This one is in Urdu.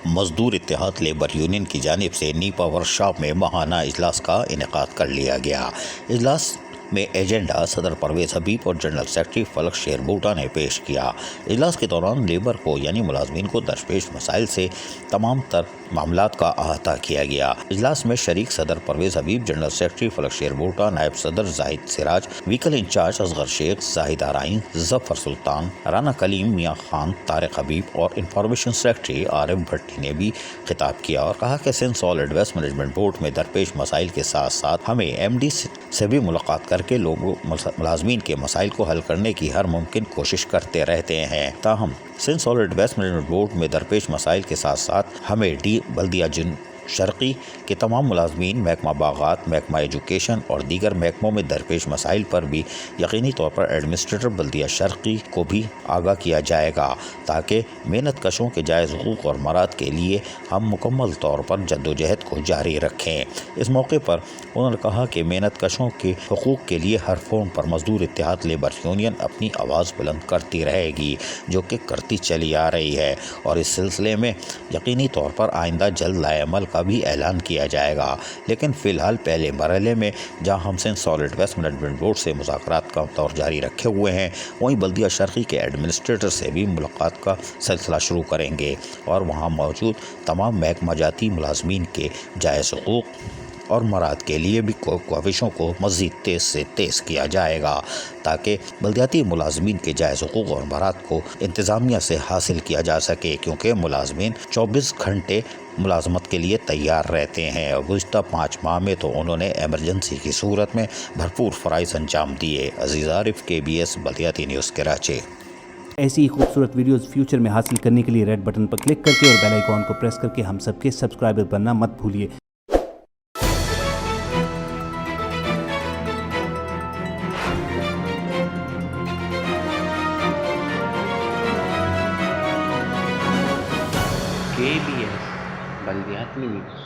مزدور اتحاد لیبر یونین کی جانب سے نیپا ورکشاپ میں ماہانہ اجلاس کا انعقاد کر لیا گیا۔ اجلاس میں ایجنڈا صدر پرویز حبیب اور جنرل سیکرٹری فلک شیر بھوٹا نے پیش کیا۔ اجلاس کے دوران لیبر کو یعنی ملازمین کو درپیش مسائل سے تمام تر معاملات کا احاطہ کیا گیا۔ اجلاس میں شریک صدر پرویز حبیب، جنرل سیکرٹری فلک شیر بھوٹا، نائب صدر زاہد سراج، وہیکل انچارج اصغر شیخ، زاہد آرائیں، ظفر سلطان، رانا کلیم، میاں خان، طارق حبیب اور انفارمیشن سیکرٹری عارف بھٹی نے بھی خطاب کیا اور کہا کہ Sindh solid waste management board میں درپیش مسائل کے ساتھ ساتھ ہمیں ایم ڈی سے بھی ملاقات کر کے لوگوں ملازمین کے مسائل کو حل کرنے کی ہر ممکن کوشش کرتے رہتے ہیں۔ تاہم Sindh solid waste management board میں درپیش مسائل کے ساتھ ساتھ ہمیں بلدیہ شرقی کے تمام ملازمین، محکمہ باغات، محکمہ ایجوکیشن اور دیگر محکموں میں درپیش مسائل پر بھی یقینی طور پر ایڈمنسٹریٹر بلدیہ شرقی کو بھی آگاہ کیا جائے گا تاکہ محنت کشوں کے جائز حقوق اور مراد کے لیے ہم مکمل طور پر جدوجہد کو جاری رکھیں۔ اس موقع پر انہوں نے کہا کہ محنت کشوں کے حقوق کے لیے ہر فورم پر مزدور اتحاد لیبر یونین اپنی آواز بلند کرتی رہے گی، جو کہ کرتی چلی آ رہی ہے، اور اس سلسلے میں یقینی طور پر آئندہ جلد لائے عمل کا بھی اعلان کیا جائے گا۔ لیکن فی الحال پہلے مرحلے میں جہاں ہم Sindh solid waste management board سے مذاکرات کا دور جاری رکھے ہوئے ہیں، وہیں بلدیہ شرقی کے ایڈمنسٹریٹر سے بھی ملاقات کا سلسلہ شروع کریں گے اور وہاں موجود تمام محکمہ جاتی ملازمین کے جائز حقوق اور مراد کے لیے بھی کوششوں کو مزید تیز سے تیز کیا جائے گا تاکہ بلدیاتی ملازمین کے جائز حقوق اور مراد کو انتظامیہ سے حاصل کیا جا سکے، کیونکہ ملازمین 24 گھنٹے ملازمت کے لیے تیار رہتے ہیں اور گزشتہ 5 ماہ میں تو انہوں نے ایمرجنسی کی صورت میں بھرپور فرائض انجام دیے۔ عزیز عارف، KBS بلدیاتی نیوز کراچی۔ ایسی ہی خوبصورت ویڈیوز فیوچر میں حاصل کرنے کے لیے ریڈ بٹن پر کلک کر کے اور بیل آئیکن کو پریس کر کے ہم سب کے سبسکرائبر بننا مت بھولیے۔ KBS بلدیاتی نیوز۔